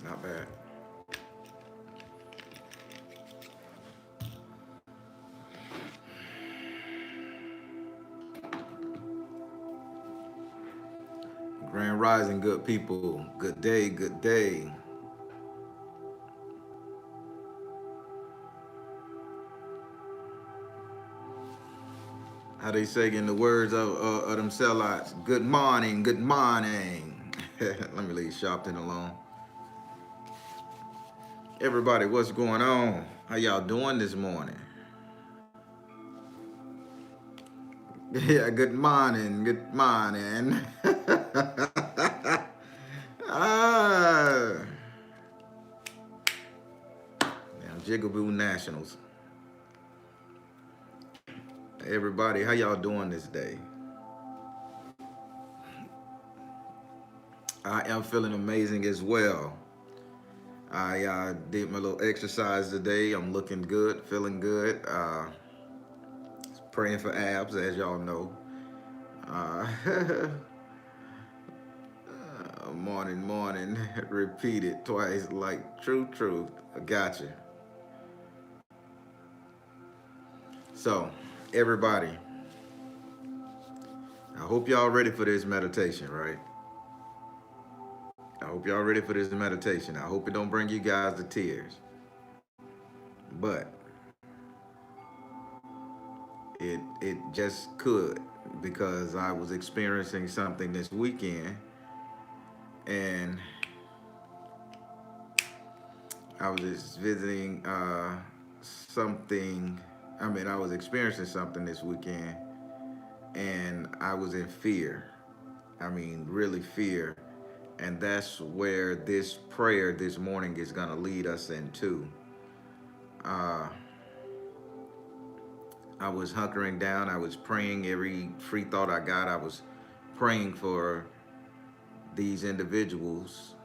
Not bad. Grand Rising, good people. Good day, good day. How they say in the words of them sellouts, good morning, good morning. Let me leave Sharpton alone. Everybody, what's going on? How y'all doing this morning? Yeah, good morning, good morning. ah, Damn, Jigaboo Nationals. Everybody, how y'all doing this day? I am feeling amazing as well. I did my little exercise today. I'm looking good, feeling good. Praying for abs, as y'all know. Uh, morning, morning. Repeat it twice, like true, truth. I got you. So, everybody, I hope y'all ready for this meditation, right? I hope y'all ready for this meditation. I hope it don't bring you guys to tears. But it just could, because I was experiencing something this weekend, and I was just visiting something. I was experiencing something this weekend, and I was in fear. Really fear. And that's where this prayer this morning is going to lead us into. Uh, I was hunkering down. I was praying every free thought I got. I was praying for these individuals,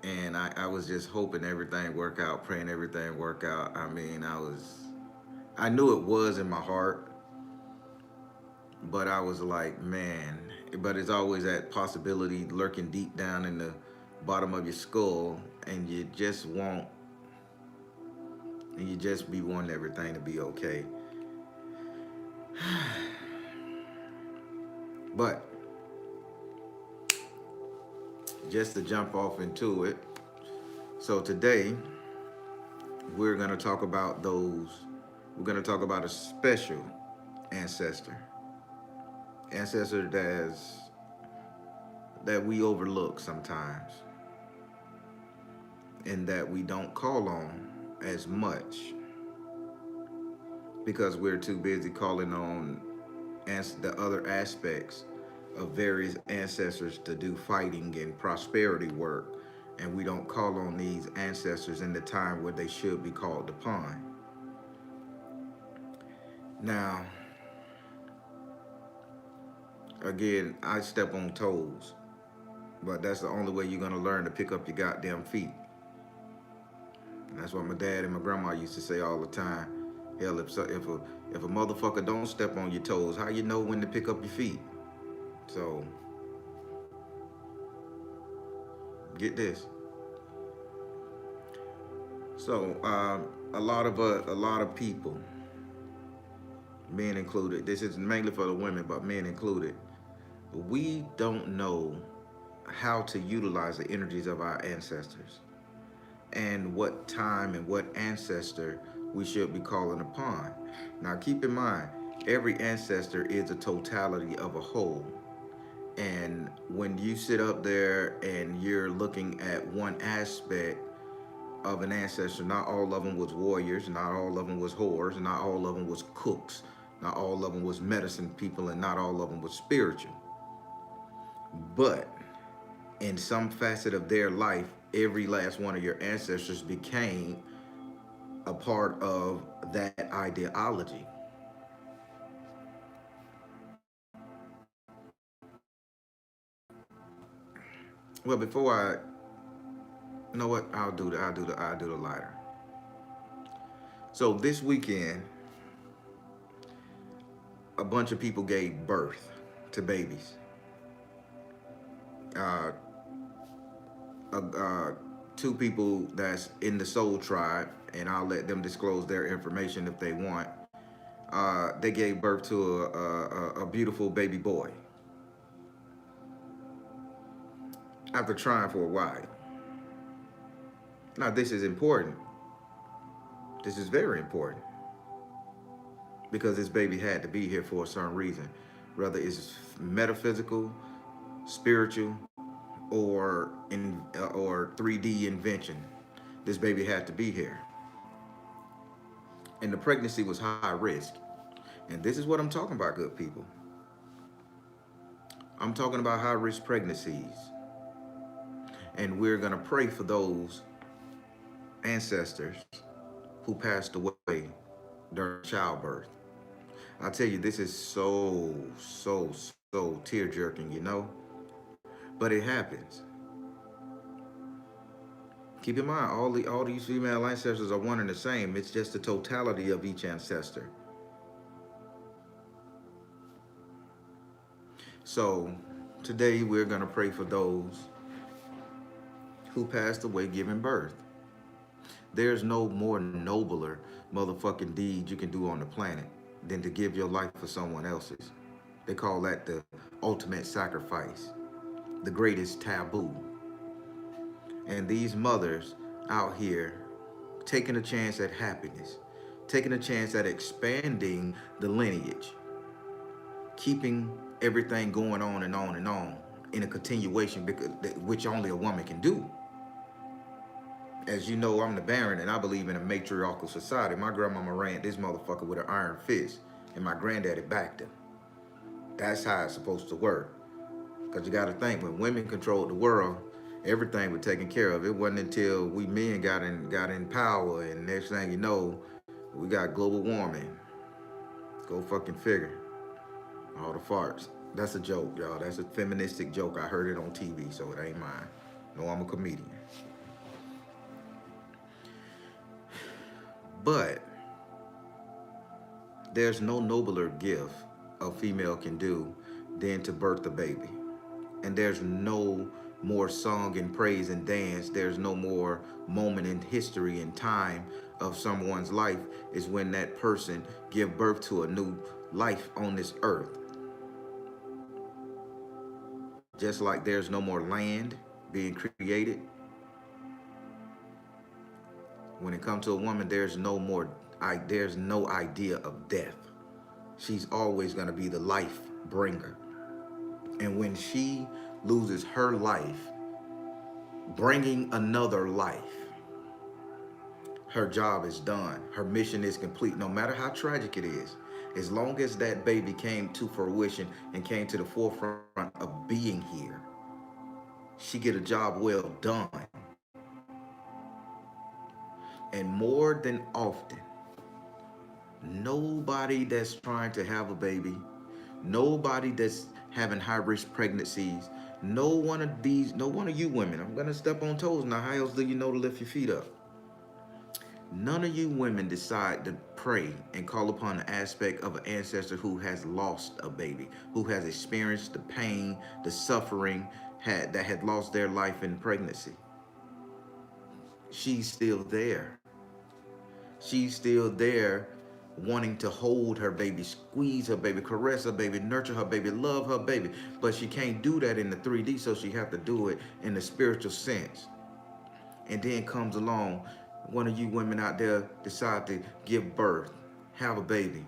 and I was just hoping everything work out, praying everything work out. I knew it was in my heart, but I was like, man, but it's always that possibility lurking deep down in the bottom of your skull, and you just be wanting everything to be okay. But just to jump off into it, so today we're going to talk about we're going to talk about a special ancestor. Ancestor that we overlook sometimes, and that we don't call on as much because we're too busy calling on the other aspects of various ancestors to do fighting and prosperity work, and we don't call on these ancestors in the time where they should be called upon. Now, again, I step on toes, but that's the only way you're gonna learn to pick up your goddamn feet. And that's what my dad and my grandma used to say all the time. Hell, if a motherfucker don't step on your toes, how you know when to pick up your feet? So get this. So a lot of people, men included. This is mainly for the women, but men included. We don't know how to utilize the energies of our ancestors, and what time and what ancestor we should be calling upon. Now, keep in mind, every ancestor is a totality of a whole. And when you sit up there and you're looking at one aspect of an ancestor, not all of them was warriors, not all of them was whores, not all of them was cooks, not all of them was medicine people, and not all of them was spiritual. But in some facet of their life, every last one of your ancestors became a part of that ideology. Well, before you know what, I'll do the lighter. So this weekend, a bunch of people gave birth to babies. Uh, two people that's in the soul tribe, and I'll let them disclose their information if they want. They gave birth to a beautiful baby boy after trying for a while. Now, this is important. This is very important because this baby had to be here for a certain reason, whether it's metaphysical, spiritual, or 3D invention. This baby had to be here, and the pregnancy was high risk. And this is what I'm talking about, good people. I'm talking about high risk pregnancies, and we're gonna pray for those ancestors who passed away during childbirth. I tell you, this is so tear jerking, you know, but it happens. Keep in mind, all these female ancestors are one and the same. It's just the totality of each ancestor. So today we're gonna pray for those who passed away giving birth. There's no more nobler motherfucking deed you can do on the planet than to give your life for someone else's. They call that the ultimate sacrifice, the greatest taboo. And these mothers out here taking a chance at happiness, taking a chance at expanding the lineage, keeping everything going on and on and on in a continuation, because which only a woman can do. As you know, I'm the Baron, and I believe in a matriarchal society. My grandmama ran this motherfucker with an iron fist, and my granddaddy backed him. That's how it's supposed to work. Because you got to think, when women controlled the world, everything was taken care of. It wasn't until we men got in power, and next thing you know, we got global warming. Go fucking figure. All the farts. That's a joke, y'all. That's a feministic joke. I heard it on TV, so it ain't mine. No, I'm a comedian. But there's no nobler gift a female can do than to birth a baby. And there's no more song and praise and dance. There's no more moment in history and time of someone's life is when that person give birth to a new life on this earth. Just like there's no more land being created. When it comes to a woman, there's no idea of death. She's always going to be the life bringer. And when she loses her life, bringing another life, her job is done. Her mission is complete, no matter how tragic it is. As long as that baby came to fruition and came to the forefront of being here, she get a job well done. And more than often, nobody that's trying to have a baby, nobody that's having high-risk pregnancies, no one of you women, I'm gonna step on toes now, how else do you know to lift your feet up? None of you women decide to pray and call upon the aspect of an ancestor who has lost a baby, who has experienced the pain, the suffering, that had lost their life in pregnancy. She's still there. She's still there wanting to hold her baby, squeeze her baby, caress her baby, nurture her baby, love her baby. But she can't do that in the 3D, so she have to do it in the spiritual sense. And then comes along, one of you women out there decide to give birth, have a baby.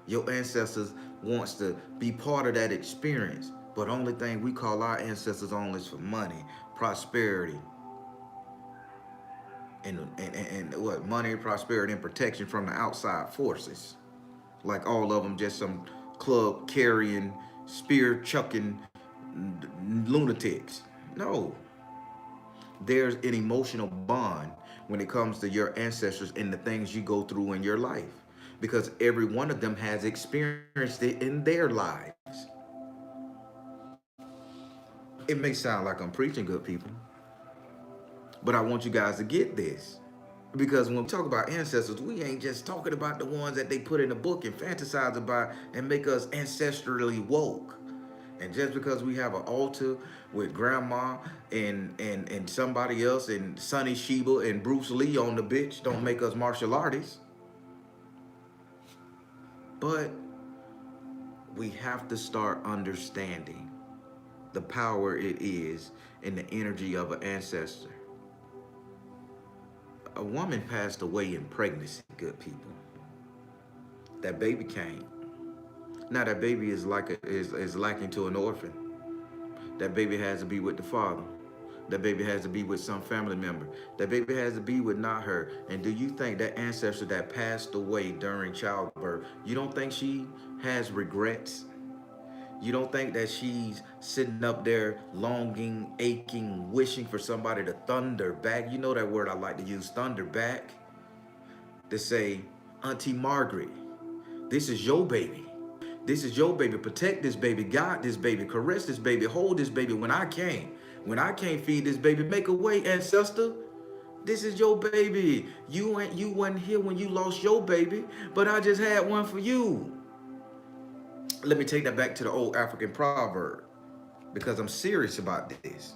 Your ancestors wants to be part of that experience. But only thing we call our ancestors on is for money, prosperity, and what, money, prosperity, and protection from the outside forces. Like all of them just some club carrying, spear chucking lunatics. No. There's an emotional bond when it comes to your ancestors and the things you go through in your life, because every one of them has experienced it in their lives. It may sound like I'm preaching, good people, but I want you guys to get this. Because when we talk about ancestors, we ain't just talking about the ones that they put in a book and fantasize about and make us ancestrally woke. And just because we have an altar with grandma and somebody else and Sonny Sheba and Bruce Lee on the bitch don't make us martial artists. But we have to start understanding the power it is in the energy of an ancestor. A woman passed away in pregnancy, good people. That baby came. Now that baby is is lacking to an orphan. That baby has to be with the father. That baby has to be with some family member. That baby has to be with not her. And do you think that ancestor that passed away during childbirth, you don't think she has regrets? You don't think that she's sitting up there longing, aching, wishing for somebody to thunder back? You know that word I like to use, thunder back, to say, Auntie Margaret, this is your baby. This is your baby. Protect this baby, guide this baby, caress this baby, hold this baby when I can't. When I can't feed this baby, make a way, ancestor. This is your baby. You wasn't here when you lost your baby, but I just had one for you. Let me take that back to the old African proverb, because I'm serious about this.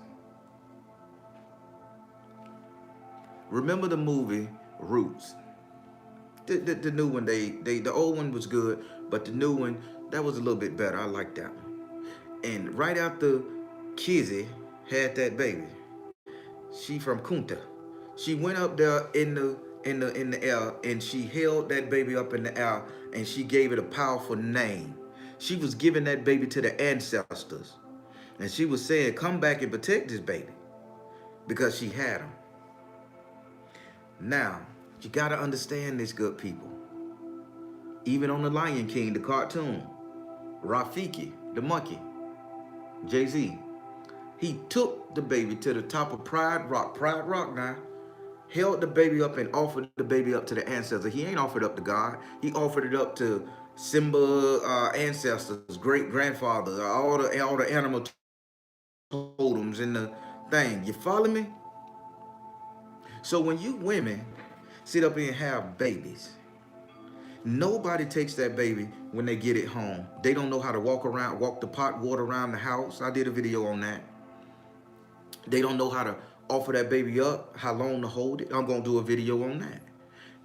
Remember the movie Roots? The new one, the old one was good, but the new one, that was a little bit better. I like that one. And right after Kizzy had that baby, she from Kunta, she went up there in the air and she held that baby up in the air and she gave it a powerful name. She was giving that baby to the ancestors. And she was saying, come back and protect this baby, because she had him. Now, you gotta understand this, good people. Even on the Lion King, the cartoon, Rafiki, the monkey, Jay-Z, he took the baby to the top of Pride Rock now, held the baby up and offered the baby up to the ancestors. He ain't offered up to God. He offered it up to Simba ancestors, great grandfather, all the animal totems in the thing. You follow me? So when you women sit up here and have babies, nobody takes that baby when they get it home. They don't know how to walk the pot water around the house. I did a video on that. They don't know how to offer that baby up, how long to hold it. I'm gonna do a video on that.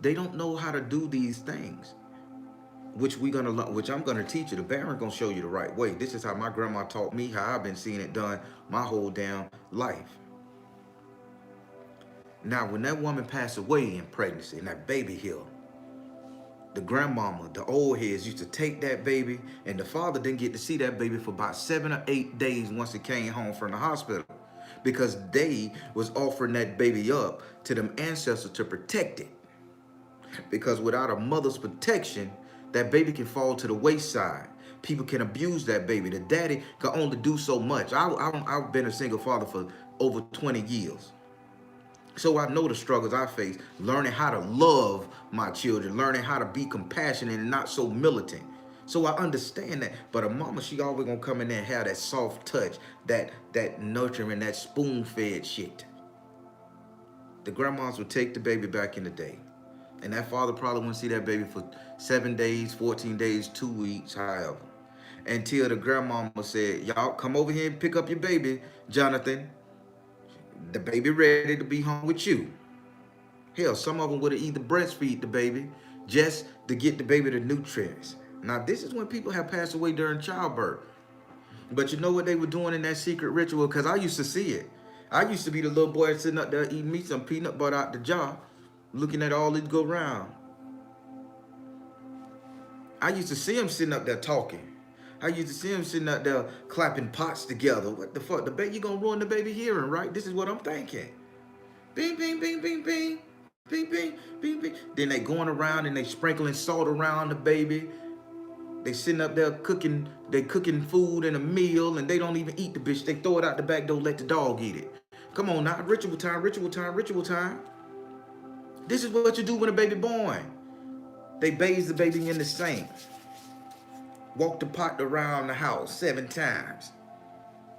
They don't know how to do these things, which I'm gonna teach you. The Baron gonna show you the right way. This is how my grandma taught me, how I've been seeing it done my whole damn life. Now, when that woman passed away in pregnancy and that baby here, the grandmama, the old heads used to take that baby, and the father didn't get to see that baby for about 7 or 8 days once it came home from the hospital, because they was offering that baby up to them ancestors to protect it. Because without a mother's protection, that baby can fall to the wayside. People can abuse that baby. The daddy can only do so much. I've been a single father for over 20 years. So I know the struggles I face, learning how to love my children, learning how to be compassionate and not so militant. So I understand that. But a mama, she always gonna come in there and have that soft touch, that nurturing, that spoon-fed shit. The grandmas would take the baby back in the day. And that father probably wouldn't see that baby for 7 days, 14 days, 2 weeks, however. Until the grandmama said, y'all come over here and pick up your baby, Jonathan. The baby ready to be home with you. Hell, some of them would have either breastfeed the baby just to get the baby the nutrients. Now, this is when people have passed away during childbirth. But you know what they were doing in that secret ritual? Because I used to see it. I used to be the little boy sitting up there eating me some peanut butter out the jar, looking at all it go round. I used to see him sitting up there talking. I used to see him sitting up there clapping pots together. What the fuck? The baby, you gonna ruin the baby hearing, right? This is what I'm thinking. Bing, bing, bing, bing, bing. Bing, bing, bing, bing. Then they going around and they sprinkling salt around the baby. They sitting up there cooking, they cooking food and a meal, and they don't even eat the bitch. They throw it out the back door, let the dog eat it. Come on now, ritual time, ritual time, ritual time. This is what you do when a baby born. They bathe the baby in the sink. Walk the pot around the house 7 times.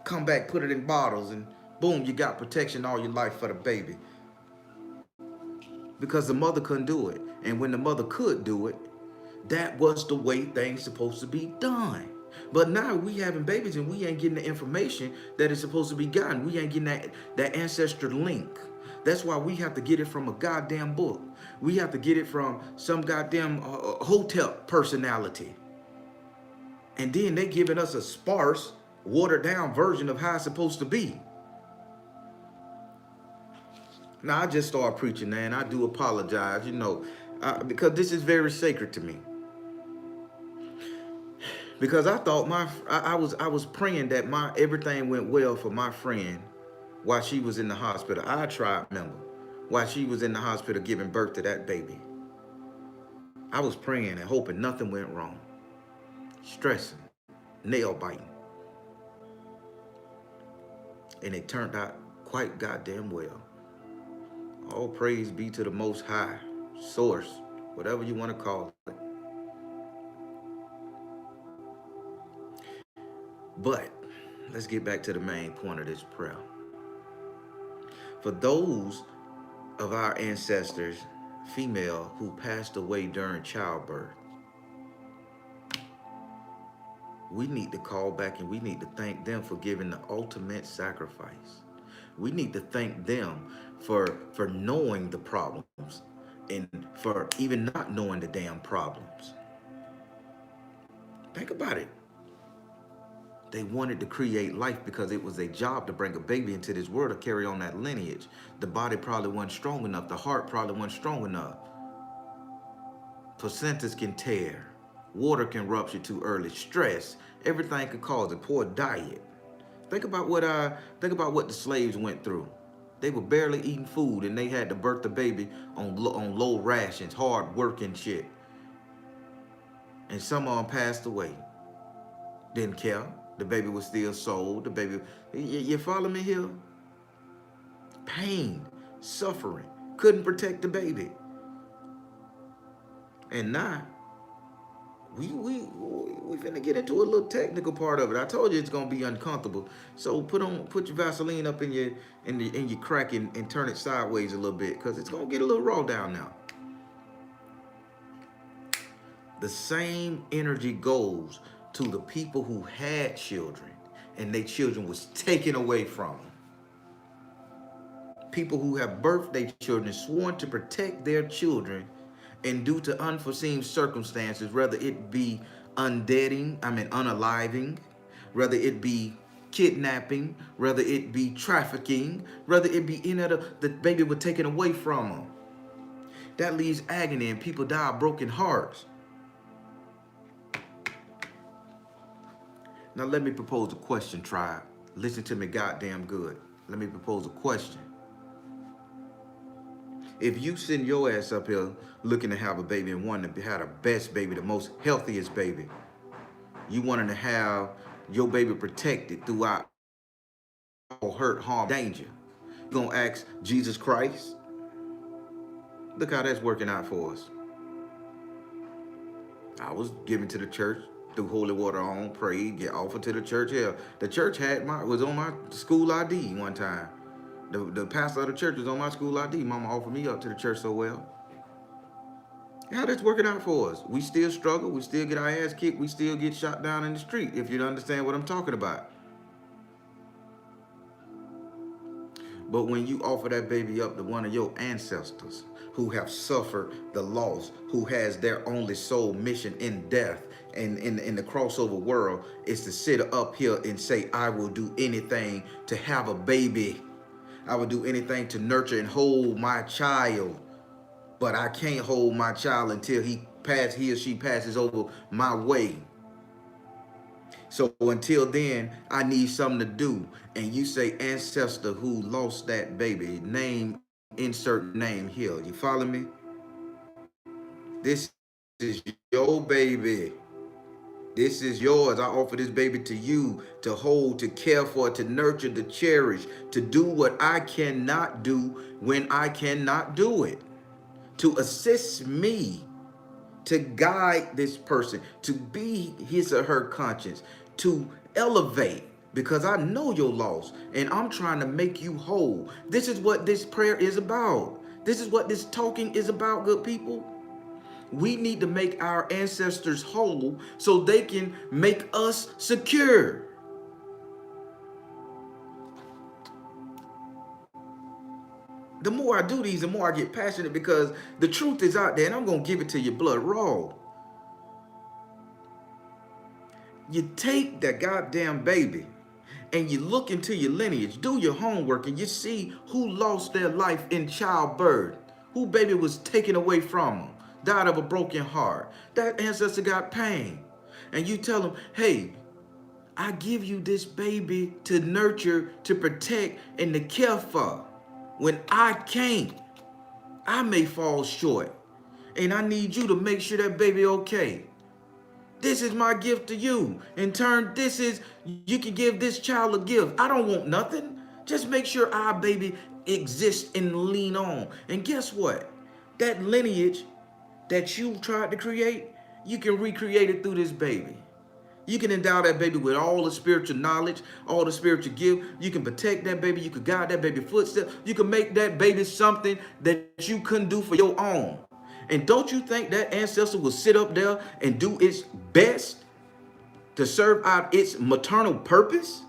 Come back, put it in bottles, and boom, you got protection all your life for the baby. Because the mother couldn't do it. And when the mother could do it, that was the way things supposed to be done. But now we having babies and we ain't getting the information that is supposed to be gotten. We ain't getting that ancestor link. That's why we have to get it from a goddamn book. We have to get it from some goddamn hotel personality. And then they giving us a sparse, watered down version of how it's supposed to be. Now, I just started preaching, man. I do apologize, because this is very sacred to me. Because I thought I was praying that everything went well for my friend while she was in the hospital. I tried, remember, while she was in the hospital giving birth to that baby. I was praying and hoping nothing went wrong. Stressing, nail biting. And it turned out quite goddamn well. All praise be to the Most High, Source, whatever you want to call it. But let's get back to the main point of this prayer. For those of our ancestors, female, who passed away during childbirth, we need to call back and we need to thank them for giving the ultimate sacrifice. We need to thank them for knowing the problems and for even not knowing the damn problems. Think about it. They wanted to create life because it was their job to bring a baby into this world to carry on that lineage. The body probably wasn't strong enough. The heart probably wasn't strong enough. Placentas can tear. Water can rupture too early. Stress. Everything could cause it. Poor diet. Think about what the slaves went through. They were barely eating food and they had to birth the baby on low rations, hard working shit. And some of them passed away. Didn't care. The baby was still sold. The baby, you follow me here? Pain, suffering, couldn't protect the baby. And now, we finna get into a little technical part of it. I told you it's gonna be uncomfortable. So put your Vaseline up in your crack and turn it sideways a little bit, because it's gonna get a little raw down now. The same energy goes to the people who had children and their children was taken away from them. People who have birthed their children, sworn to protect their children, and due to unforeseen circumstances, whether it be unaliving, whether it be kidnapping, whether it be trafficking, whether it be the baby was taken away from them. That leaves agony and people die of broken hearts. Now let me propose a question, tribe. Listen to me goddamn good. Let me propose a question. If you send your ass up here looking to have a baby and wanting to have the best baby, the most healthiest baby, you wanting to have your baby protected throughout all hurt, harm, danger, you gonna ask Jesus Christ? Look how that's working out for us. I was given to the church through holy water on, prayed, get offered to the church. Hell, the church was on my school ID one time. The pastor of the church was on my school ID. Mama offered me up to the church so well. How that's working out for us. We still struggle. We still get our ass kicked. We still get shot down in the street, if you understand what I'm talking about. But when you offer that baby up to one of your ancestors who have suffered the loss, who has their only sole mission in death and in the crossover world is to sit up here and say, I will do anything to have a baby. I would do anything to nurture and hold my child, but I can't hold my child until he or she passes over my way. So until then, I need something to do. And you say ancestor who lost that baby, name, insert name here. You follow me? This is your baby. This is yours. I offer this baby to you to hold, to care for, to nurture, to cherish, to do what I cannot do when I cannot do it, to assist me, to guide this person, to be his or her conscience, to elevate, because I know your loss and I'm trying to make you whole. This is what this prayer is about. This is what this talking is about, good people. We need to make our ancestors whole so they can make us secure. The more I do these, the more I get passionate because the truth is out there and I'm going to give it to you blood raw. You take that goddamn baby and you look into your lineage, do your homework, and you see who lost their life in childbirth, who baby was taken away from them, died of a broken heart. That ancestor got pain. And you tell them, hey, I give you this baby to nurture, to protect, and to care for. When I can't, I may fall short. And I need you to make sure that baby okay. This is my gift to you. In turn, you can give this child a gift. I don't want nothing. Just make sure our baby exists and lean on. And guess what? That lineage that you tried to create, you can recreate it through this baby. You can endow that baby with all the spiritual knowledge, all the spiritual gift. You can protect that baby. You can guide that baby footsteps. You can make that baby something that you couldn't do for your own. And don't you think that ancestor will sit up there and do its best to serve out its maternal purpose?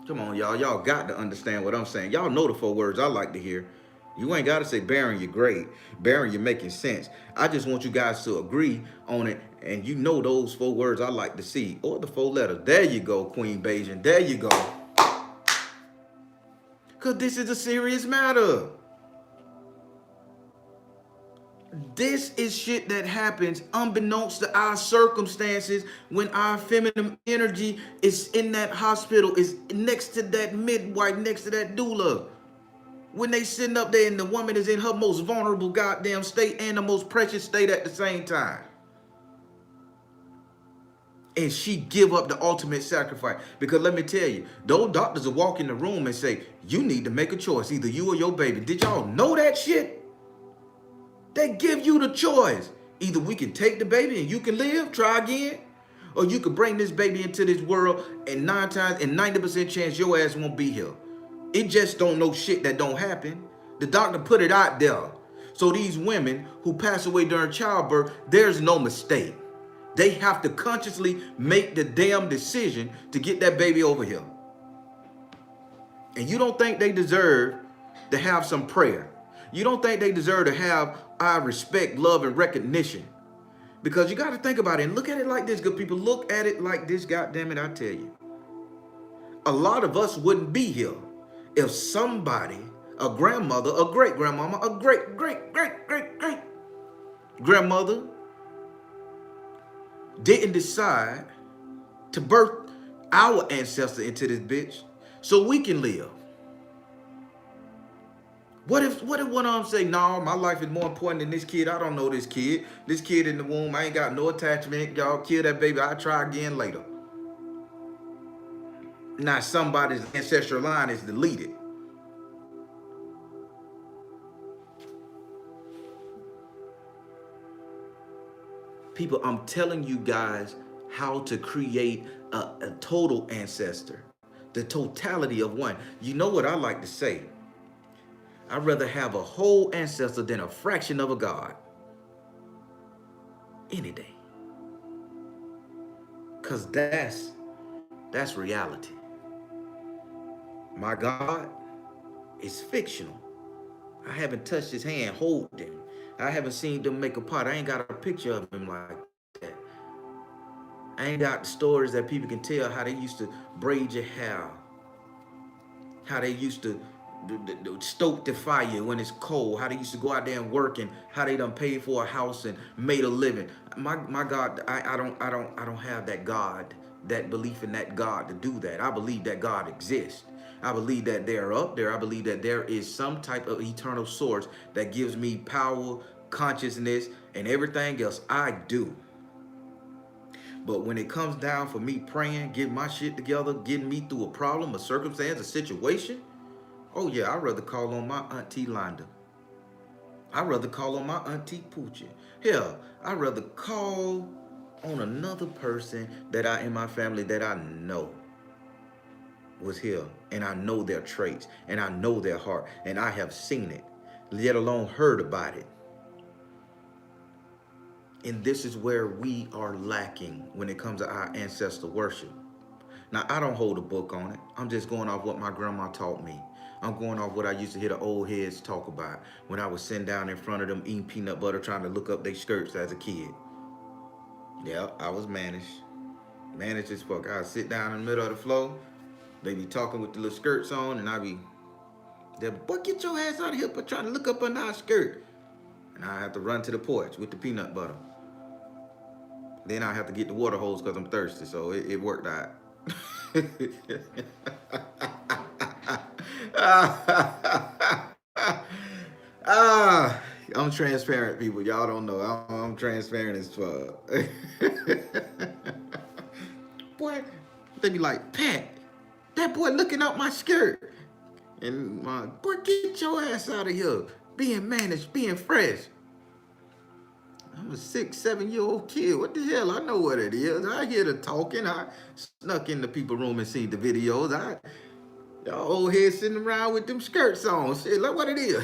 Come on, y'all. Y'all got to understand what I'm saying. Y'all know the 4 words I like to hear. You ain't got to say, Baron, you're great. Baron, you're making sense. I just want you guys to agree on it. And you know those 4 words I like to see. Or the 4 letters. There you go, Queen Bajan. There you go. Because this is a serious matter. This is shit that happens unbeknownst to our circumstances when our feminine energy is in that hospital, is next to that midwife, next to that doula. When they sitting up there and the woman is in her most vulnerable goddamn state and the most precious state at the same time. And she give up the ultimate sacrifice. Because let me tell you, those doctors will walk in the room and say, you need to make a choice, either you or your baby. Did y'all know that shit? They give you the choice. Either we can take the baby and you can live, try again, or you could bring this baby into this world and 9 times and 90% chance your ass won't be here. It just don't know shit that don't happen. The doctor put it out there. So these women who pass away during childbirth, there's no mistake. They have to consciously make the damn decision to get that baby over here. And you don't think they deserve to have some prayer. You don't think they deserve to have our respect, love, and recognition. Because you got to think about it and look at it like this, good people. Look at it like this, goddammit, I tell you. A lot of us wouldn't be here if somebody, a grandmother, a great-grandmama, a great-great-great-great-great-grandmother didn't decide to birth our ancestor into this bitch so we can live. What if one of them say, no, my life is more important than this kid. I don't know this kid. This kid in the womb, I ain't got no attachment. Y'all kill that baby. I'll try again later. Now somebody's ancestral line is deleted. People, I'm telling you guys how to create a total ancestor. The totality of one. You know what I like to say? I'd rather have a whole ancestor than a fraction of a God. Any day. Because that's reality. My God is fictional. I haven't touched his hand, hold him. I haven't seen them make a pot. I ain't got a picture of him like that. I ain't got stories that people can tell how they used to braid your hair. How they used to stoke the fire when it's cold. How they used to go out there and work, and how they done paid for a house and made a living. My God, I don't have that God, that belief in that God to do that. I believe that God exists. I believe that they're up there. I believe that there is some type of eternal source that gives me power, consciousness, and everything else. I do. But when it comes down for me praying, getting my shit together, getting me through a problem, a circumstance, a situation, oh yeah, I'd rather call on my auntie Londa. I'd rather call on my auntie Poochie. Hell, I'd rather call on another person that in my family that I know was here, and I know their traits, and I know their heart, and I have seen it, let alone heard about it. And this is where we are lacking when it comes to our ancestor worship. Now, I don't hold a book on it. I'm just going off what my grandma taught me. I'm going off what I used to hear the old heads talk about when I was sitting down in front of them eating peanut butter trying to look up their skirts as a kid. Yeah, I was managed. Managed as fuck. I'd sit down in the middle of the floor. They be talking with the little skirts on, and I be, boy, get your ass out of here for trying to look up under our skirt. And I have to run to the porch with the peanut butter. Then I have to get the water hose because I'm thirsty, so it worked out. I'm transparent, people. Y'all don't know. I'm transparent as fuck. Boy, they be like, Pat, that boy looking up my skirt. And my boy, get your ass out of here. Being managed, being fresh. I'm a 6, 7-year-old kid. What the hell? I know what it is. I hear the talking. I snuck in the people room and seen the videos. Y'all old heads sitting around with them skirts on. Shit, like what it is.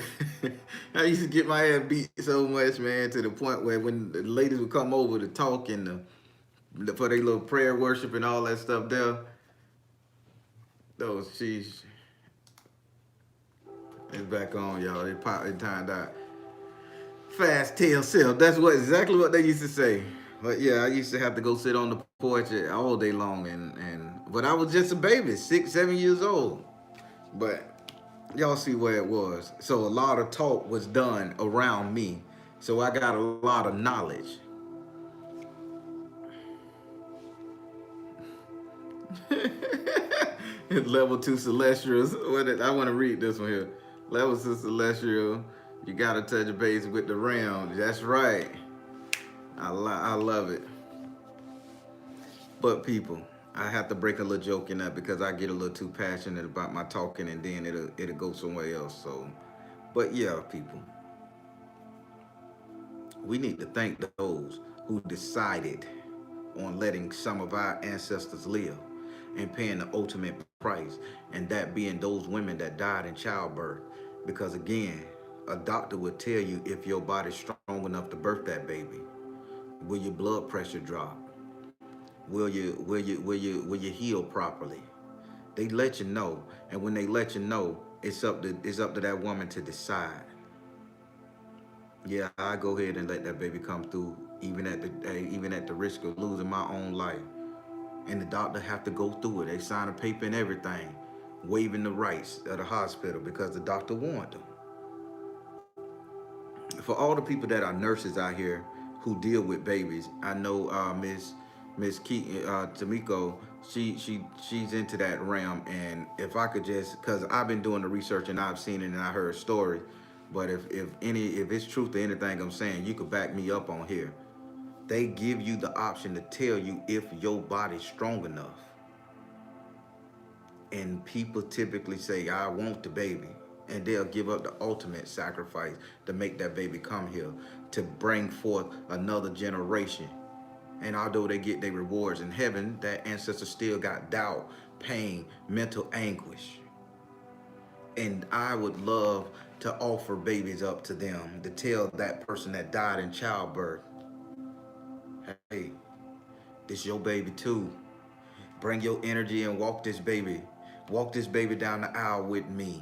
I used to get my ass beat so much, man, to the point where when the ladies would come over to talk and for their little prayer worship and all that stuff there, those she's it's back on, y'all. It timed out. Fast tail self. That's exactly what they used to say. But yeah, I used to have to go sit on the porch all day long, but I was just a baby, 6, 7 years old. But y'all see where it was. So a lot of talk was done around me. So I got a lot of knowledge. Level 2 celestials. I want to read this one here. Level 2 celestial. You gotta touch base with the realm. That's right. I love it. But people, I have to break a little joke in that because I get a little too passionate about my talking and then it'll go somewhere else. So, but yeah, people, we need to thank those who decided on letting some of our ancestors live and paying the ultimate price, and that being those women that died in childbirth. Because again, a doctor would tell you if your body's strong enough to birth that baby. Will your blood pressure drop? Will you heal properly? They let you know, and when they let you know, it's up to that woman to decide. Yeah, I go ahead and let that baby come through, even at the risk of losing my own life. And the doctor have to go through it. They sign a paper and everything, waiving the rights of the hospital because the doctor warned them. For all the people that are nurses out here who deal with babies, I know Miss Tamiko, she's into that realm. And if I could just, cause I've been doing the research and I've seen it and I heard stories, but if it's truth to anything I'm saying, you could back me up on here. They give you the option to tell you if your body's strong enough. And people typically say, I want the baby. And they'll give up the ultimate sacrifice to make that baby come here, to bring forth another generation. And although they get their rewards in heaven, that ancestor still got doubt, pain, mental anguish. And I would love to offer babies up to them, to tell that person that died in childbirth, hey, this your baby too. Bring your energy and walk this baby. Walk this baby down the aisle with me.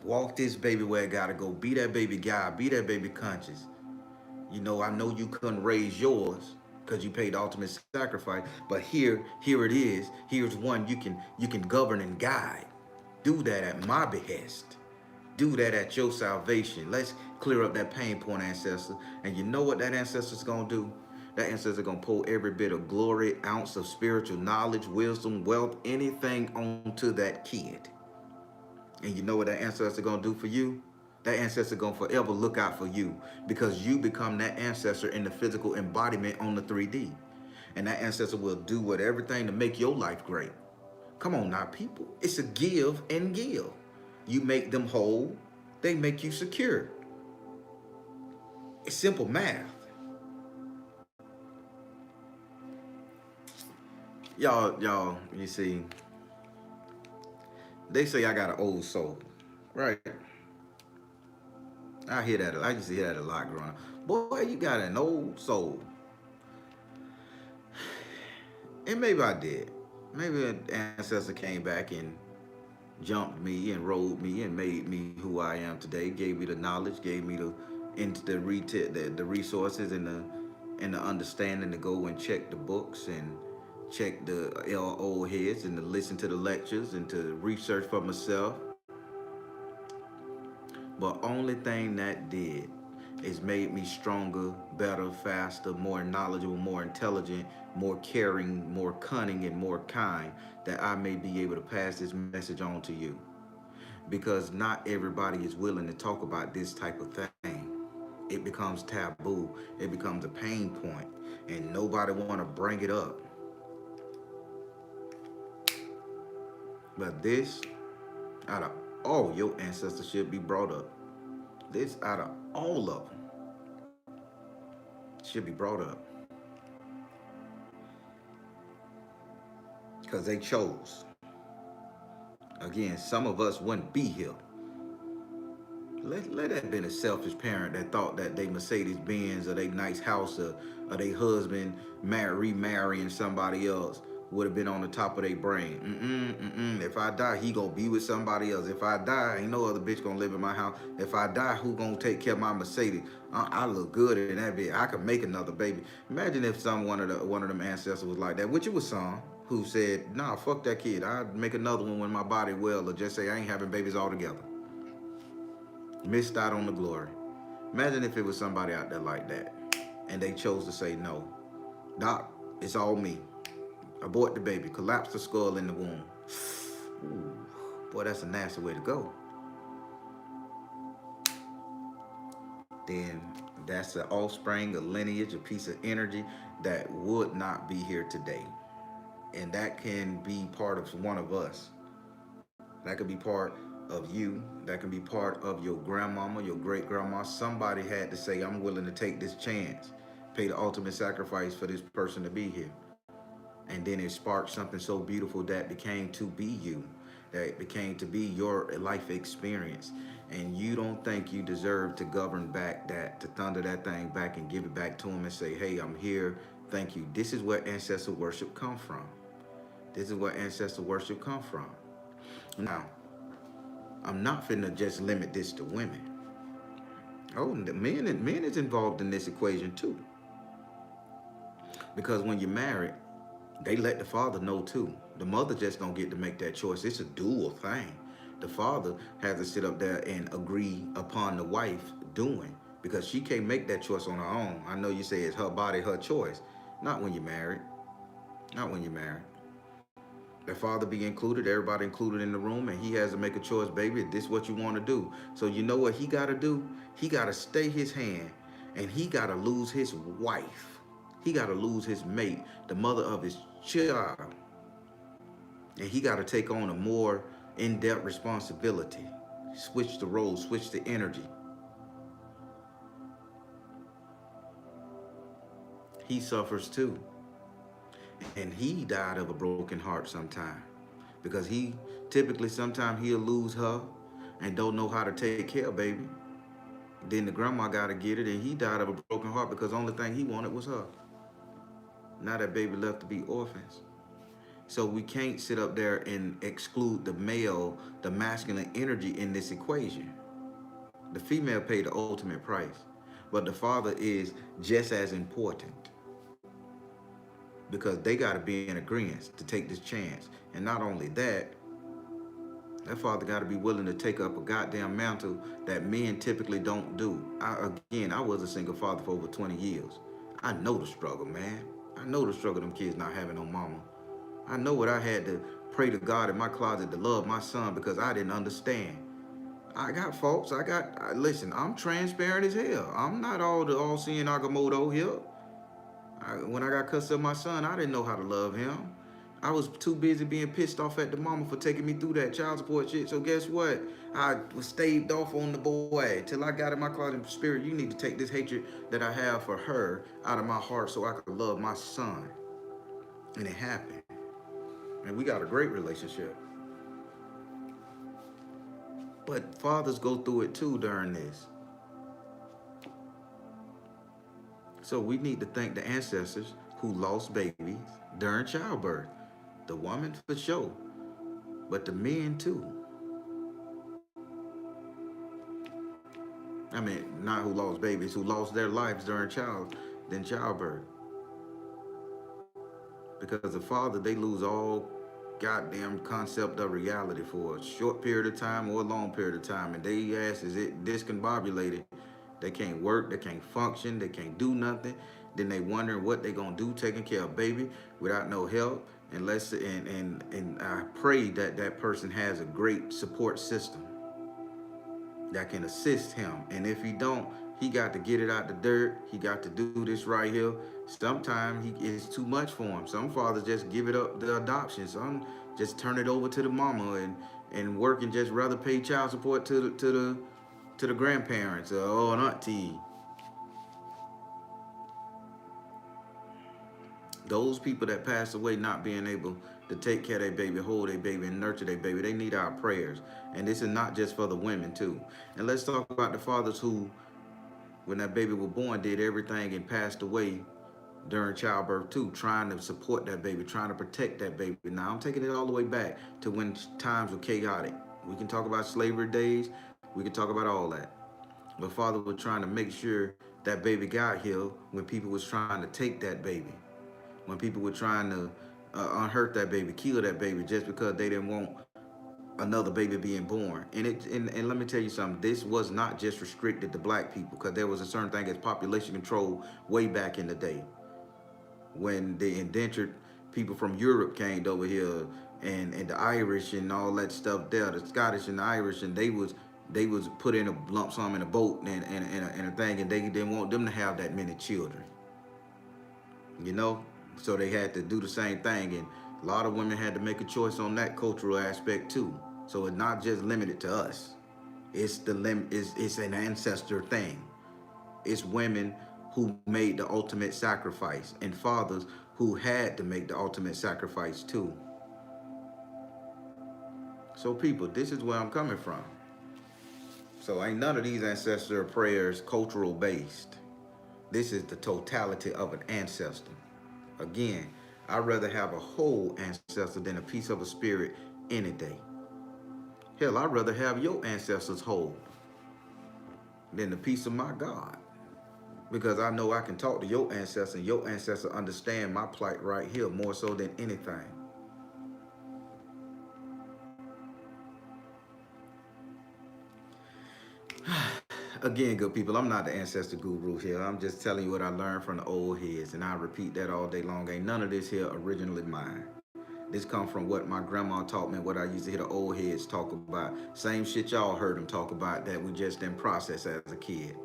Walk this baby where it gotta go. Be that baby guy. Be that baby conscious. You know, I know you couldn't raise yours because you paid the ultimate sacrifice, but here it is. Here's one you can govern and guide. Do that at my behest. Do that at your salvation. Let's clear up that pain point, ancestor. And you know what that ancestor's gonna do? That ancestor gonna pull every bit of glory, ounce of spiritual knowledge, wisdom, wealth, anything onto that kid. And you know what that ancestor gonna do for you? That ancestor gonna forever look out for you because you become that ancestor in the physical embodiment on the 3D. And that ancestor will do everything to make your life great. Come on now, people. It's a give and give. You make them whole, they make you secure. It's simple math. Y'all, you see, they say I got an old soul, right? I hear that. I used to hear that a lot growing up. Boy, you got an old soul. And maybe I did. Maybe an ancestor came back and jumped me and rolled me and made me who I am today. Gave me the knowledge, gave me the resources and the understanding to go and check the books and check the old heads and to listen to the lectures and to research for myself. But only thing that did is made me stronger, better, faster, more knowledgeable, more intelligent, more caring, more cunning, and more kind, that I may be able to pass this message on to you. Because not everybody is willing to talk about this type of thing. It becomes taboo. It becomes a pain point, and nobody want to bring it up. But this, out of all your ancestors, should be brought up. This, out of all of them, should be brought up because they chose. Again, some of us wouldn't be here. Let that been a selfish parent that thought that they Mercedes Benz or they nice house or they husband remarrying somebody else would have been on the top of their brain. If I die, he gonna be with somebody else. If I die, ain't no other bitch gonna live in my house. If I die, who gonna take care of my Mercedes? I look good in that bitch. I could make another baby. Imagine if one of them ancestors was like that, which it was some who said, nah, fuck that kid. I'd make another one when my body well, or just say I ain't having babies altogether. Missed out on the glory. Imagine if it was somebody out there like that and they chose to say no. Doc, it's all me. Abort the baby, collapse the skull in the womb. Ooh, boy, that's a nasty way to go. Then that's an offspring, a lineage, a piece of energy that would not be here today. And that can be part of one of us. That could be part of you. That can be part of your grandmama, your great grandma. Somebody had to say, I'm willing to take this chance, pay the ultimate sacrifice for this person to be here. And then it sparked something so beautiful that became to be you, that became to be your life experience. And you don't think you deserve to govern back that, to thunder that thing back and give it back to him and say, hey, I'm here, thank you. This is where ancestor worship come from. This is where ancestor worship come from. Now, I'm not finna just limit this to women. Oh, the men is involved in this equation too. Because when you're married, they let the father know too. The mother just don't get to make that choice. It's a dual thing. The father has to sit up there and agree upon the wife doing, because she can't make that choice on her own. I know you say it's her body, her choice. Not when you're married. Not when you're married. The father be included, everybody included in the room, and he has to make a choice, baby, this is what you want to do. So you know what he got to do? He got to stay his hand, and he got to lose his wife. He got to lose his mate, the mother of his child. And he got to take on a more in-depth responsibility. Switch the roles, switch the energy. He suffers too. And he died of a broken heart sometime. Because he typically, sometimes he'll lose her and don't know how to take care of baby. Then the grandma got to get it, and he died of a broken heart because the only thing he wanted was her. Now that baby left to be orphans. So we can't sit up there and exclude the male, the masculine energy in this equation. The female paid the ultimate price, but the father is just as important, because they got to be in agreement to take this chance. And not only that, that father got to be willing to take up a goddamn mantle that men typically don't do. I was a single father for over 20 years. I know the struggle, man. I know the struggle of them kids not having no mama. I know what I had to pray to God in my closet to love my son, because I didn't understand. I got faults. Listen, I'm transparent as hell. I'm not all-seeing Agamotto here. When I got custody of my son, I didn't know how to love him. I was too busy being pissed off at the mama for taking me through that child support shit. So guess what? I was staved off on the boy till I got in my closet. Spirit, you need to take this hatred that I have for her out of my heart so I could love my son. And it happened. And we got a great relationship. But fathers go through it too during this. So we need to thank the ancestors who lost babies during childbirth. The woman for sure, but the men too. I mean, not who lost babies, who lost their lives during childbirth. Because the father, they lose all goddamn concept of reality for a short period of time or a long period of time, and they ass is it discombobulated. They can't work, they can't function, they can't do nothing. Then they wondering what they gonna do taking care of baby without no help. And I pray that that person has a great support system that can assist him. And if he don't, he got to get it out the dirt. He got to do this right here. Sometimes it's too much for him. Some fathers just give it up the adoption. Some just turn it over to the mama and work and just rather pay child support to the grandparents or an auntie. Those people that pass away not being able to take care of their baby, hold their baby, and nurture their baby, they need our prayers. And this is not just for the women too. And let's talk about the fathers who, when that baby was born, did everything and passed away during childbirth too, trying to support that baby, trying to protect that baby. Now I'm taking it all the way back to when times were chaotic. We can talk about slavery days. We can talk about all that. But father was trying to make sure that baby got here when people was trying to take that baby. When people were trying to unhurt that baby, kill that baby just because they didn't want another baby being born. And let me tell you something, this was not just restricted to black people, because there was a certain thing as population control way back in the day when the indentured people from Europe came over here, and the Irish and all that stuff there, the Scottish and the Irish, and they was put in a lump sum in a boat and a thing, and they didn't want them to have that many children, you know. So they had to do the same thing, and a lot of women had to make a choice on that cultural aspect too. So it's not just limited to us. It's an ancestor thing. It's women who made the ultimate sacrifice, and fathers who had to make the ultimate sacrifice too. So people, this is where I'm coming from. So ain't none of these ancestor prayers cultural based. This is the totality of an ancestor. Again, I'd rather have a whole ancestor than a piece of a spirit any day. Hell, I'd rather have your ancestors whole than the piece of my God. Because I know I can talk to your ancestor, and your ancestor understand my plight right here more so than anything. Again, good people, I'm not the ancestor guru here. I'm just telling you what I learned from the old heads, and I repeat that all day long. Ain't none of this here originally mine. This come from what my grandma taught me, what I used to hear the old heads talk about. Same shit y'all heard them talk about that we just didn't process as a kid.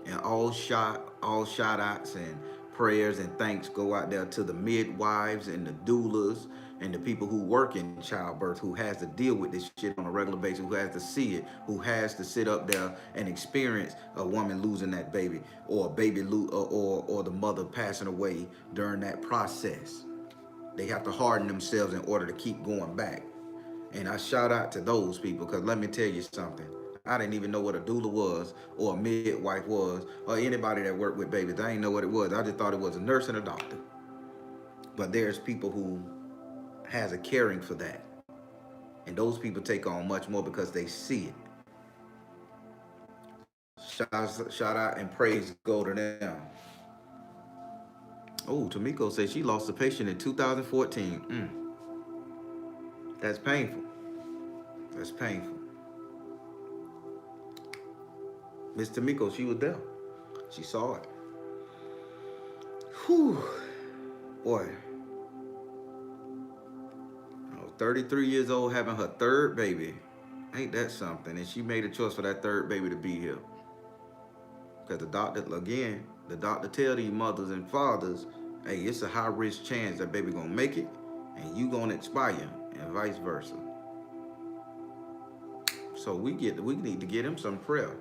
And all shout outs and prayers and thanks go out there to the midwives and the doulas and the people who work in childbirth, who has to deal with this shit on a regular basis, who has to see it, who has to sit up there and experience a woman losing that baby, or a baby or the mother passing away during that process. They have to harden themselves in order to keep going back. And I shout out to those people, because let me tell you something. I didn't even know what a doula was, or a midwife was, or anybody that worked with babies. I didn't know what it was. I just thought it was a nurse and a doctor. But there's people who has a caring for that. And those people take on much more because they see it. Shout out and praise go to them. Oh, Tamiko says she lost a patient in 2014. That's painful. That's painful. Miss Tamiko, she was there. She saw it. Whew. Boy. 33 years old, having her third baby. Ain't that something? And she made a choice for that third baby to be here. Because the doctor tell these mothers and fathers, hey, it's a high risk chance that baby gonna make it and you gonna expire, and vice versa. So we need to get him some prayer.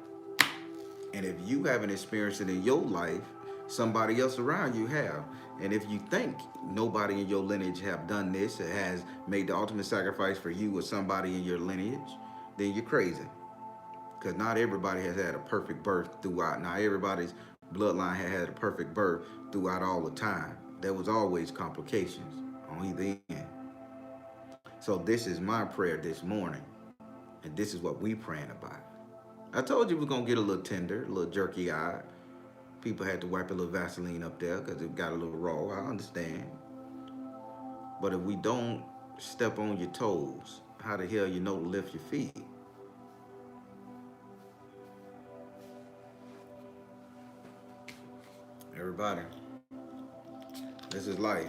And if you haven't experienced it in your life, somebody else around you have. And if you think nobody in your lineage have done this, it has made the ultimate sacrifice for you or somebody in your lineage, then you're crazy. Because not everybody has had a perfect birth throughout. Not everybody's bloodline had a perfect birth throughout all the time. There was always complications on either end. So this is my prayer this morning, and this is what we praying about. I told you we're gonna get a little tender, a little jerky eyed. People had to wipe a little Vaseline up there because it got a little raw. I understand. But if we don't step on your toes, how the hell you know to lift your feet? Everybody, this is life.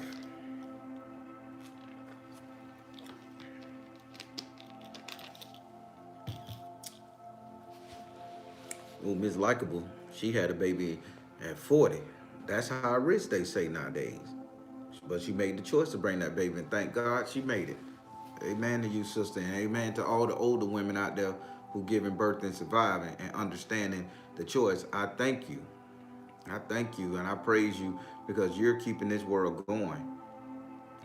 Oh, Miss Likeable, she had a baby at 40. That's how rich they say nowadays. But she made the choice to bring that baby, and thank God she made it. Amen to you, sister, and amen to all the older women out there who giving birth and surviving and understanding the choice. I thank you. I thank you and I praise you because you're keeping this world going.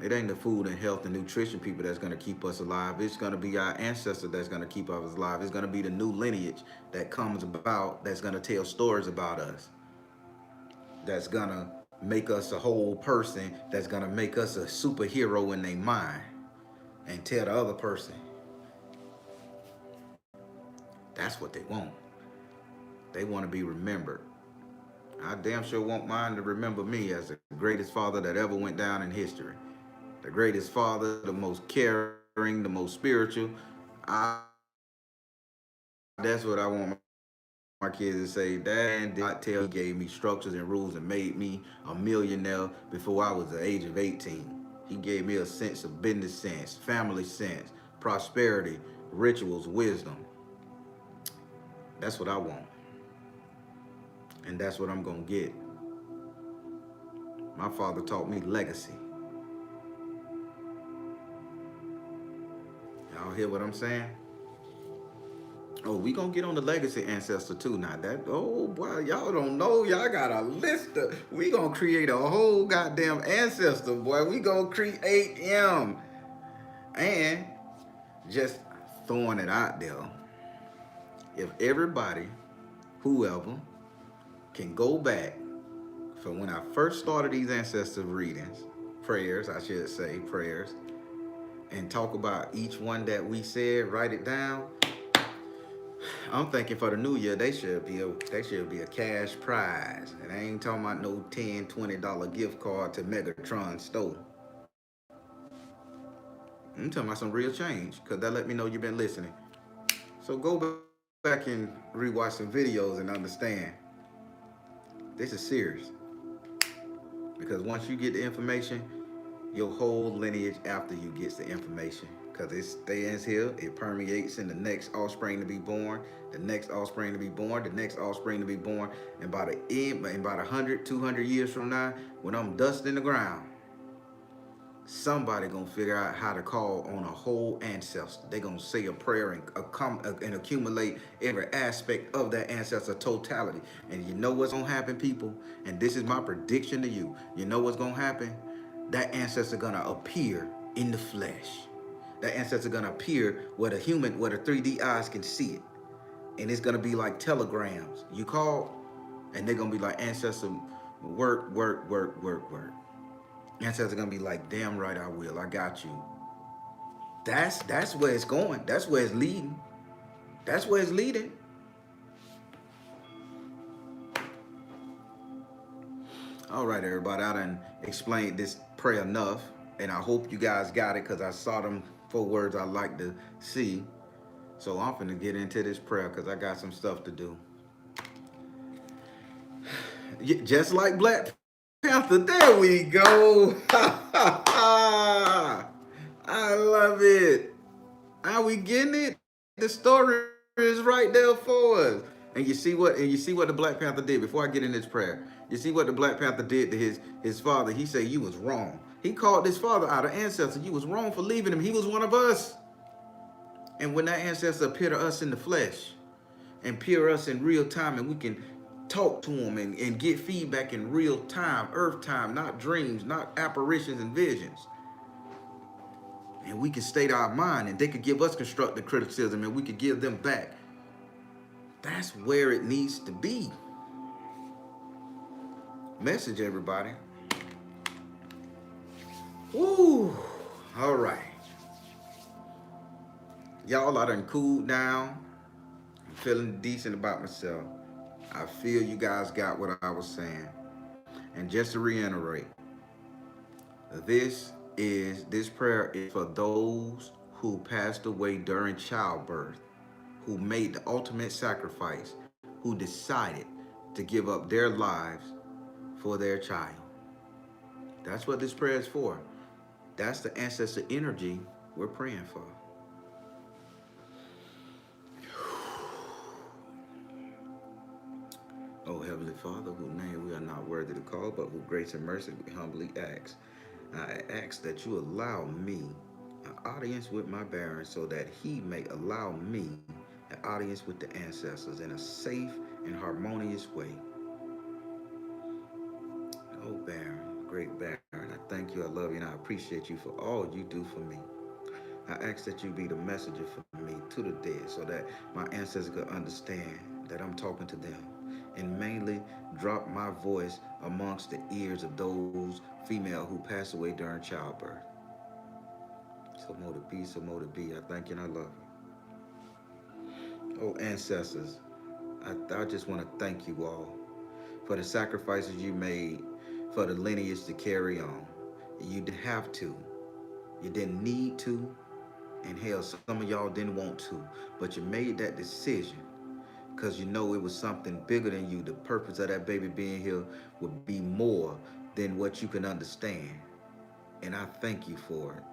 It ain't the food and health and nutrition people that's going to keep us alive. It's going to be our ancestor that's going to keep us alive. It's going to be the new lineage that comes about that's going to tell stories about us. That's going to make us a whole person. That's going to make us a superhero in their mind and tell the other person. That's what they want. They want to be remembered. I damn sure want mine to remember me as the greatest father that ever went down in history. The greatest father, the most caring, the most spiritual. That's what I want my kids to say. Dad did not tell, he gave me structures and rules and made me a millionaire before I was the age of 18. He gave me a sense of business sense, family sense, prosperity, rituals, wisdom. That's what I want. And that's what I'm going to get. My father taught me legacy. Y'all hear what I'm saying? Oh, we gonna get on the legacy ancestor too now. That, oh boy, y'all don't know. Y'all got a list of, we gonna create a whole goddamn ancestor, boy. We gonna create him. And just throwing it out there, if everybody, whoever, can go back from when I first started these ancestor readings, prayers, I should say, prayers, and talk about each one that we said, write it down. I'm thinking for the new year, they should be a cash prize. And I ain't talking about no $10, $20 gift card to Megatron store. I'm talking about some real change, because that let me know you've been listening. So go back and rewatch some videos and understand. This is serious. Because once you get the information, your whole lineage after you gets the information. Because it stands here, it permeates in the next offspring to be born, the next offspring to be born, the next offspring to be born. And by the end, in about 100, 200 years from now, when I'm dust in the ground, somebody gonna figure out how to call on a whole ancestor. They gonna say a prayer and accumulate every aspect of that ancestor totality. And you know what's gonna happen, people? And this is my prediction to you. You know what's gonna happen? That ancestor gonna appear in the flesh. That ancestor gonna appear where the 3D eyes can see it. And it's gonna be like telegrams. You call, and they're gonna be like, ancestor, work. Ancestor gonna be like, damn right I will, I got you. That's where it's going. That's where it's leading. That's where it's leading. All right, everybody, I done explained this prayer enough, and I hope you guys got it, because I saw them 4 words I like to see. So I'm finna get into this prayer, because I got some stuff to do. Just like Black Panther, there we go. I love it. Are we getting it? The story is right there for us. And you see what the Black Panther did. Before I get in this prayer, you see what the Black Panther did to his father. He said, you was wrong. He called his father out, an ancestor. You was wrong for leaving him. He was one of us. And when that ancestor appeared to us in the flesh and appear us in real time, and we can talk to him and get feedback in real time, earth time, not dreams, not apparitions and visions. And we can state our mind, and they could give us constructive criticism, and we could give them back. That's where it needs to be. message, everybody. Woo! All right. Y'all, I done cooled down. I'm feeling decent about myself. I feel you guys got what I was saying. And just to reiterate, this prayer is for those who passed away during childbirth, who made the ultimate sacrifice, who decided to give up their lives for their child. That's what this prayer is for. That's the ancestor energy we're praying for. Oh, Heavenly Father, whose name we are not worthy to call, but whose grace and mercy we humbly ask. I ask that you allow me an audience with my Baron so that he may allow me an audience with the ancestors in a safe and harmonious way. Oh, Baron, great Baron, I thank you, I love you, and I appreciate you for all you do for me. I ask that you be the messenger for me to the dead so that my ancestors could understand that I'm talking to them, and mainly drop my voice amongst the ears of those female who passed away during childbirth. So more to be, so more to be. I thank you and I love you. Oh, ancestors, I just want to thank you all for the sacrifices you made for the lineage to carry on. You didn't have to. You didn't need to. And hell, some of y'all didn't want to. But you made that decision because you know it was something bigger than you. The purpose of that baby being here would be more than what you can understand. And I thank you for it.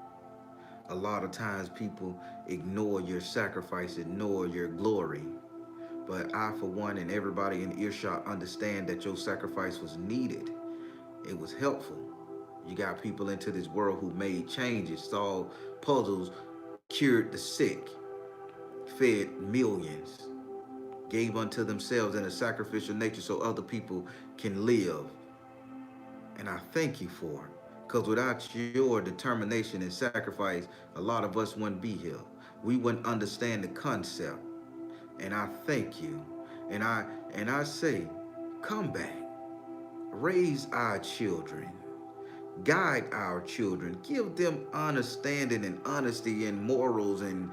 A lot of times people ignore your sacrifice, ignore your glory. But I, for one, and everybody in earshot understand that your sacrifice was needed. It was helpful. You got people into this world who made changes, solved puzzles, cured the sick, fed millions, gave unto themselves in a sacrificial nature so other people can live. And I thank you for it. Because without your determination and sacrifice, a lot of us wouldn't be here. We wouldn't understand the concept. And I thank you. And I say, come back. Raise our children. Guide our children. Give them understanding and honesty and morals and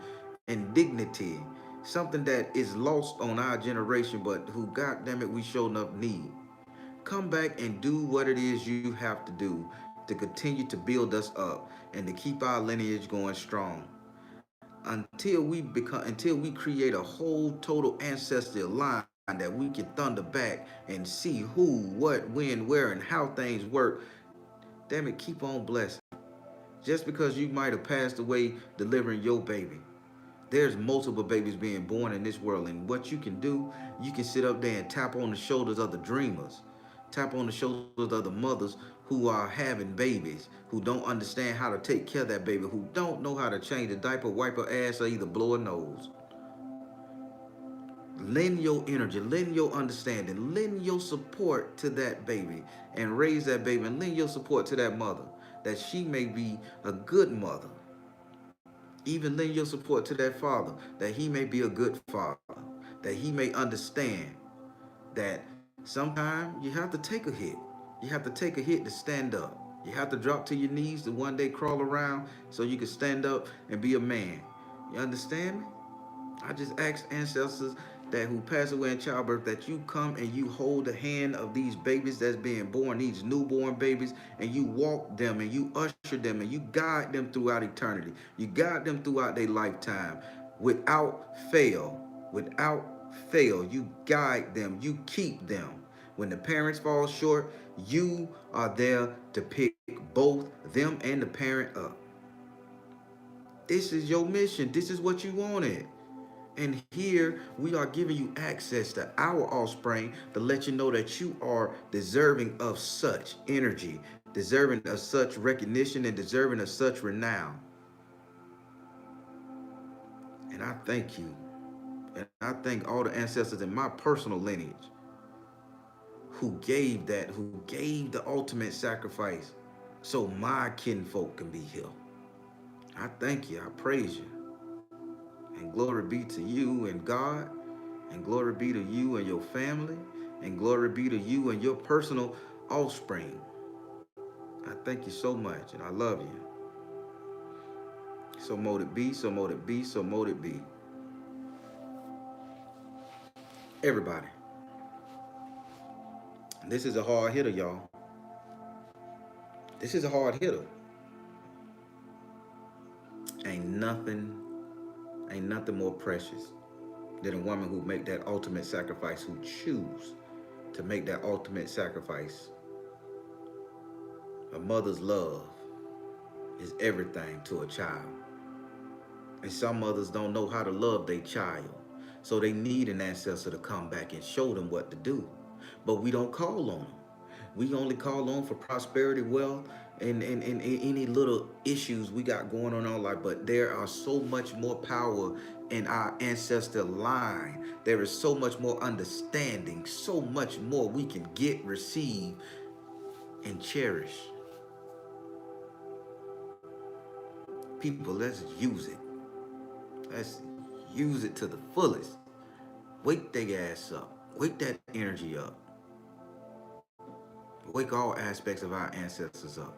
dignity. Something that is lost on our generation, but who, God damn it, we sure enough need. Come back and do what it is you have to do to continue to build us up and to keep our lineage going strong. Until we create a whole total ancestral line that we can thunder back and see who, what, when, where, and how things work. Damn it, keep on blessing. Just because you might have passed away delivering your baby, there's multiple babies being born in this world, and what you can do, you can sit up there and tap on the shoulders of the dreamers, tap on the shoulders of the mothers who are having babies, who don't understand how to take care of that baby, who don't know how to change a diaper, wipe her ass, or either blow her nose. Lend your energy, lend your understanding, lend your support to that baby and raise that baby, and lend your support to that mother that she may be a good mother. Even lend your support to that father that he may be a good father, that he may understand that sometimes you have to take a hit. You have to take a hit to stand up. You have to drop to your knees to one day crawl around so you can stand up and be a man. You understand me? I just ask ancestors that who pass away in childbirth that you come and you hold the hand of these babies that's being born, these newborn babies, and you walk them and you usher them and you guide them throughout eternity. You guide them throughout their lifetime without fail. Without fail, you guide them, you keep them. When the parents fall short, you are there to pick both them and the parent up. This is your mission. This is what you wanted. And here we are giving you access to our offspring to let you know that you are deserving of such energy, deserving of such recognition, and deserving of such renown. And I thank you. And I thank all the ancestors in my personal lineage who gave the ultimate sacrifice so my kinfolk can be healed. I thank you. I praise you. And glory be to you and God. And glory be to you and your family. And glory be to you and your personal offspring. I thank you so much, and I love you. So mote it be, so mote it be, so mote it be. Everybody, this is a hard hitter, y'all. This is a hard hitter. Ain't nothing, ain't nothing more precious than a woman who make that ultimate sacrifice, who choose to make that ultimate sacrifice. A mother's love is everything to a child. And some mothers don't know how to love their child. So they need an ancestor to come back and show them what to do. But we don't call on them. We only call on for prosperity, wealth, and any little issues we got going on in our life. But there are so much more power in our ancestor line. There is so much more understanding, so much more we can get, receive, and cherish. People, let's use it. Let's use it to the fullest. Wake their ass up. Wake that energy up. Wake all aspects of our ancestors up.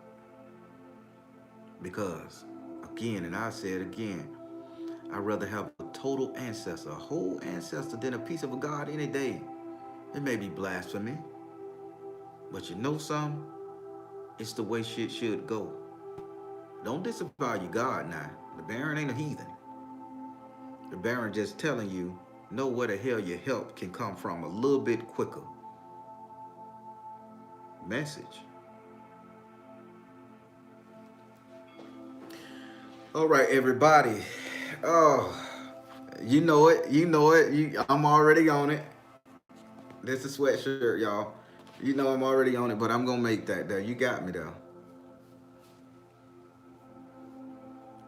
Because, again, and I say it again, I'd rather have a total ancestor, a whole ancestor, than a piece of a God any day. It may be blasphemy, but you know something? It's the way shit should go. Don't disavow your God now. The Baron ain't a heathen. The Baron just telling you, know where the hell your help can come from a little bit quicker. Message. All right, everybody. Oh, you know it. You know it. I'm already on it. This is a sweatshirt, y'all. You know I'm already on it, but I'm gonna make that though. You got me though.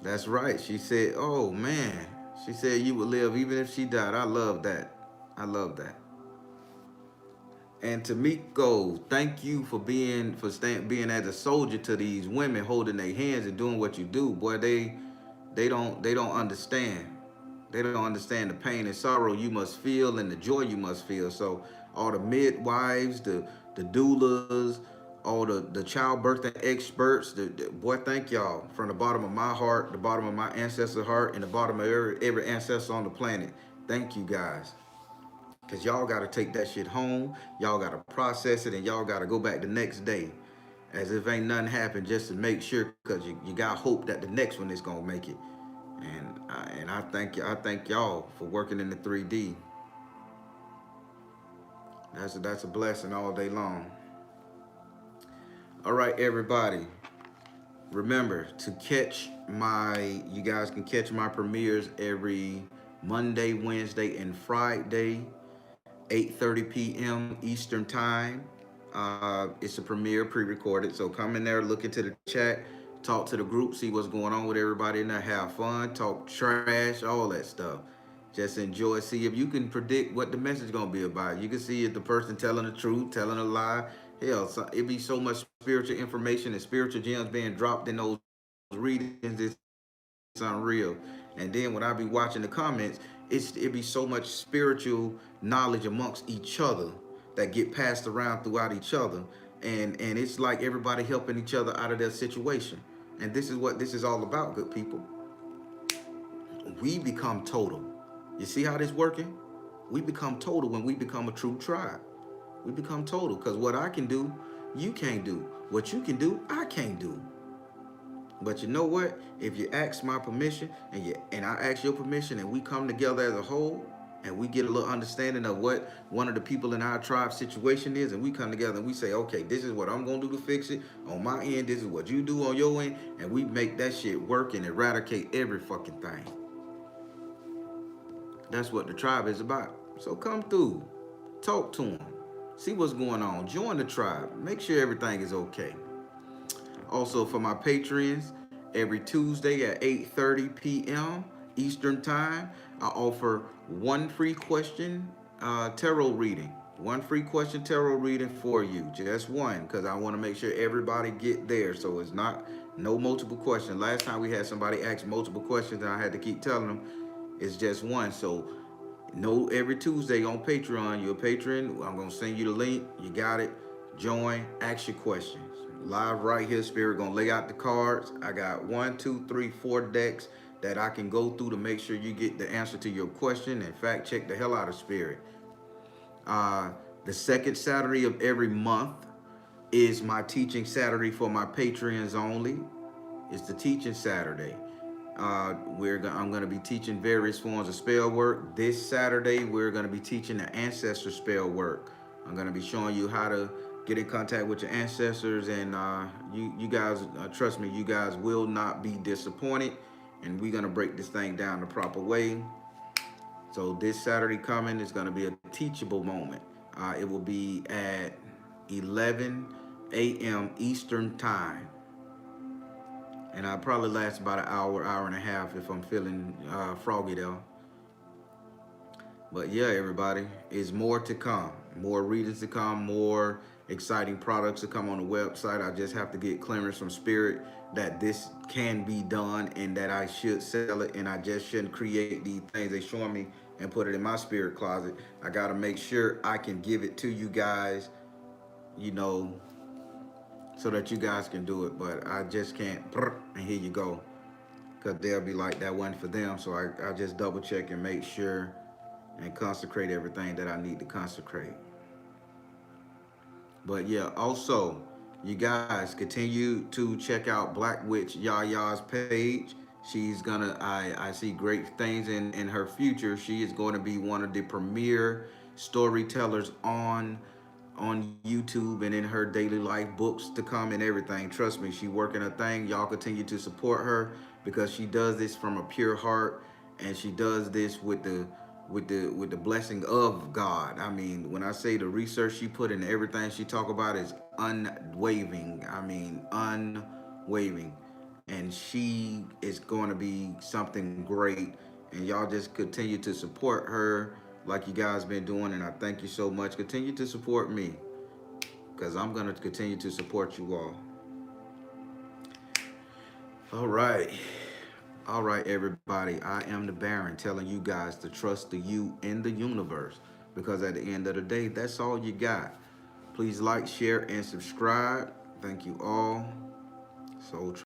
That's right. She said, "Oh man." She said you would live even if she died. I love that. I love that. And Tamiko, thank you for being being as a soldier to these women, holding their hands and doing what you do. Boy, they don't understand. They don't understand the pain and sorrow you must feel and the joy you must feel. So all the midwives, the doulas, all the childbirthing experts, boy, thank y'all from the bottom of my heart, the bottom of my ancestor heart, and the bottom of every ancestor on the planet. Thank you guys. Cause y'all gotta take that shit home, y'all gotta process it, and y'all gotta go back the next day as if ain't nothing happened, just to make sure, cause you got hope that the next one is gonna make it. And I thank you. I thank y'all for working in the 3D. That's a blessing all day long. All right, everybody. Remember to catch you guys can catch my premieres every Monday, Wednesday, and Friday, 8:30 p.m. Eastern time. It's a premiere pre-recorded, so come in there, look into the chat, talk to the group, see what's going on with everybody in there, have fun, talk trash, all that stuff. Just enjoy, see if you can predict what the message gonna be about. You can see if the person telling the truth, telling a lie. Hell, it be so much spiritual information and spiritual gems being dropped in those readings. It's unreal. And then when I be watching the comments, it be so much spiritual knowledge amongst each other that get passed around throughout each other, and it's like everybody helping each other out of their situation. And this is what this is all about, good people. We become total. You see how this working? We become total when we become a true tribe. We become total because what I can do, you can't do. What you can do, I can't do. But you know what? If you ask my permission and I ask your permission and we come together as a whole and we get a little understanding of what one of the people in our tribe situation is, and we come together and we say, okay, this is what I'm gonna do to fix it on my end, this is what you do on your end, and we make that shit work and eradicate every fucking thing. That's what the tribe is about. So come through, talk to them, see what's going on, join the tribe, make sure everything is okay. Also for my patrons, every Tuesday at 8:30 p.m. Eastern Time, I offer one free question tarot reading. One free question tarot reading for you, just one, because I want to make sure everybody get there. So it's not no multiple questions. Last time we had somebody ask multiple questions and I had to keep telling them it's just one. So no, every Tuesday on Patreon, you're a patron, I'm gonna send you the link. You got it. Join, ask your questions. Live right here, Spirit gonna lay out the cards. I got 1, 2, 3, 4 decks that I can go through to make sure you get the answer to your question. In fact, check the hell out of Spirit. Uh, the second Saturday of every month is my teaching Saturday for my Patreons only. It's the teaching Saturday. I'm going to be teaching various forms of spell work. This Saturday, we're going to be teaching the ancestor spell work. I'm going to be showing you how to get in contact with your ancestors, and you guys, trust me, you guys will not be disappointed. And we're going to break this thing down the proper way. So this Saturday coming is going to be a teachable moment. It will be at 11 a.m. Eastern time. And I'll probably last about an hour, hour and a half if I'm feeling froggy though. But yeah, everybody, is more to come. More readings to come, more exciting products to come on the website. I just have to get clearance from Spirit that this can be done and that I should sell it, and I just shouldn't create these things they showing me and put it in my spirit closet. I got to make sure I can give it to you guys, you know, so that you guys can do it. But I just can't, and here you go. Because they'll be like, that wasn't for them. So I just double check and make sure and consecrate everything that I need to consecrate. But yeah, also, you guys continue to check out Black Witch Yaya's page. She's gonna, I see great things in her future. She is going to be one of the premier storytellers on YouTube and in her daily life, books to come and everything. Trust me, she working her thing. Y'all continue to support her because she does this from a pure heart, and she does this with the blessing of God. I mean, when I say the research she put in everything she talk about is unwavering. I mean, unwavering. And she is going to be something great. And y'all just continue to support her like you guys been doing. And I thank you so much. Continue to support me, because I'm going to continue to support you all. All right. All right, everybody. I am the Baron, telling you guys to trust the you in the universe, because at the end of the day, that's all you got. Please like, share, and subscribe. Thank you all. Soul